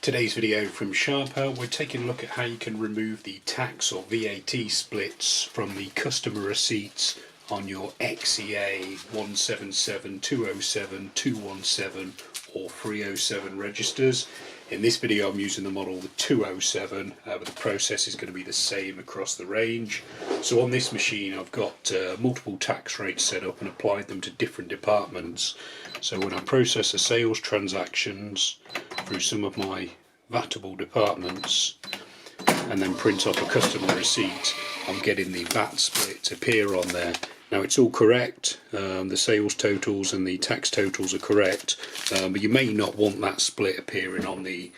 Today's video from Sharper, we're taking a look at how you can remove the tax or VAT splits from the customer receipts on your XE-A207, 207, 217 or 307 registers. In this video I'm using the model the 207, but the process is going to be the same across the range. So on this machine I've got multiple tax rates set up and applied them to different departments. So when I process the sales transactions through some of my VATable departments and then print off a customer receipt, I'm getting the VAT split appear on there. Now it's all correct, the sales totals and the tax totals are correct, but you may not want that split appearing on the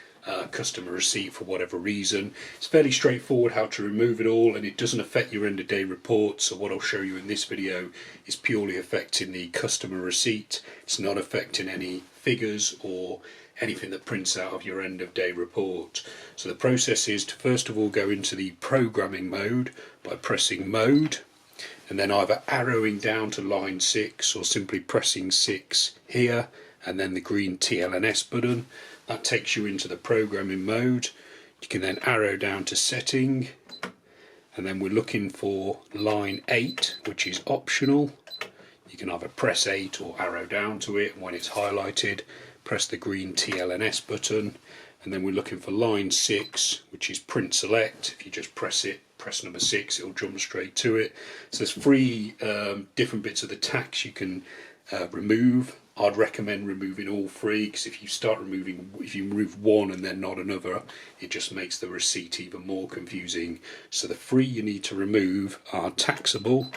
customer receipt for whatever reason. It's fairly straightforward how to remove it all, and it doesn't affect your end of day report. So what I'll show you in this video is purely affecting the customer receipt. It's not affecting any figures or anything that prints out of your end of day report. So the process is to first of all go into the programming mode by pressing mode and then either arrowing down to line 6 or simply pressing 6 here and then the green TLNS button. That takes you into the programming mode. You can then arrow down to setting, and then we're looking for line 8, which is optional. You can either press 8 or arrow down to it, and when it's highlighted press the green TLNS button, and then we're looking for line 6, which is print select. If you just press it, press number 6, it'll jump straight to it. So there's 3 different bits of the tax you can remove. I'd recommend removing all 3, because if you remove one and then not another, it just makes the receipt even more confusing. So the 3 you need to remove are taxable,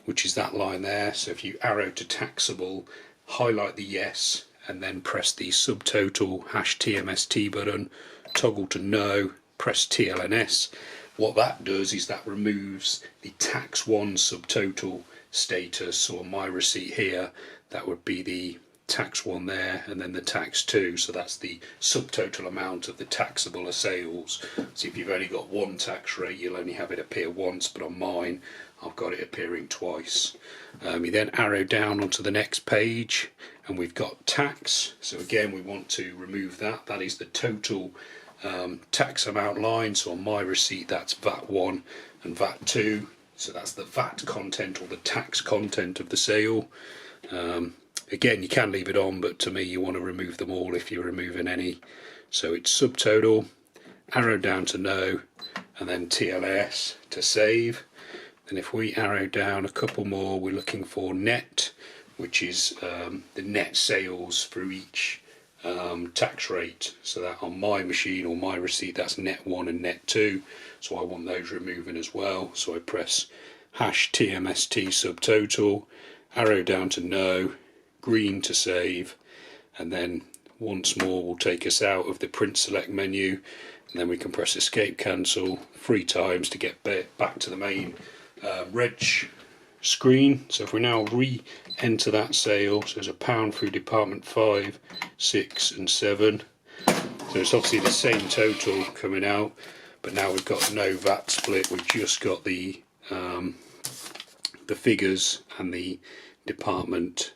which is that line there. So if you arrow to taxable, highlight the yes, and then press the subtotal #TMST button, toggle to no, press TLNS. What that does is that removes the tax 1 subtotal status. So on my receipt here, that would be the tax 1 there and then the tax 2, so that's the subtotal amount of the taxable sales. So if you've only got one tax rate, you'll only have it appear once, but on mine I've got it appearing twice. You then arrow down onto the next page and we've got tax. So again, we want to remove that. That is the total tax amount line. So on my receipt that's VAT 1 and VAT 2. So that's the VAT content or the tax content of the sale. Again, you can leave it on, but to me you want to remove them all if you're removing any. So it's subtotal, arrow down to no, and then TLS to save. And if we arrow down a couple more, we're looking for net, which is the net sales through each tax rate. So that on my machine or my receipt, that's net 1 and net 2. So I want those removing as well. So I press #TMST subtotal, arrow down to no, green to save, and then once more will take us out of the print select menu, and then we can press escape cancel 3 times to get back to the main reg screen. So if we now re-enter that sale, so there's a pound through department 5, 6 and 7. So it's obviously the same total coming out, but now we've got no VAT split. We've just got the figures and the department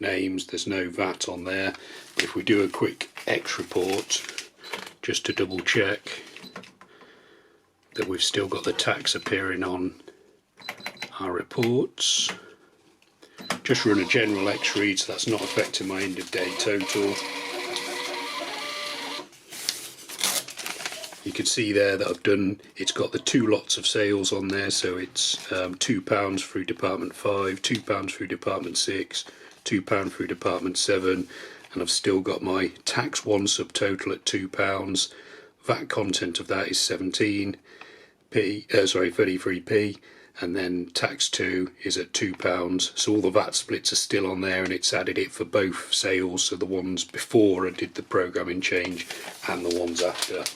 names. There's no VAT on there. But if we do a quick X report just to double check that we've still got the tax appearing on our reports, just run a general X read, so that's not affecting my end of day total. You can see there that I've done, it's got the 2 lots of sales on there, so it's £2 through department 5, £2 through department 6, £2 through department 7, and I've still got my tax 1 subtotal at £2. VAT content of that is 33p, and then tax 2 is at £2. So all the VAT splits are still on there, and it's added it for both sales, so the ones before I did the programming change and the ones after.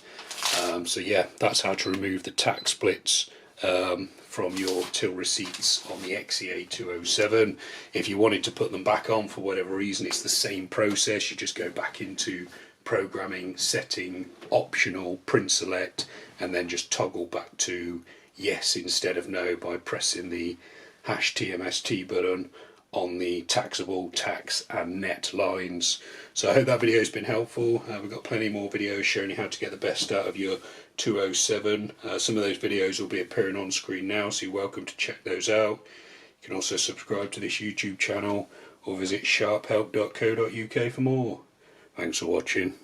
So yeah, that's how to remove the tax splits from your till receipts on the XE-A207. If you wanted to put them back on for whatever reason, it's the same process. You just go back into programming, setting, optional, print select, and then just toggle back to yes instead of no by pressing the #TMST button, on the taxable, tax and net lines. So I hope that video has been helpful. We've got plenty more videos showing you how to get the best out of your 207. Some of those videos will be appearing on screen now, so you're welcome to check those out. You can also subscribe to this YouTube channel or visit sharphelp.co.uk for more. Thanks for watching.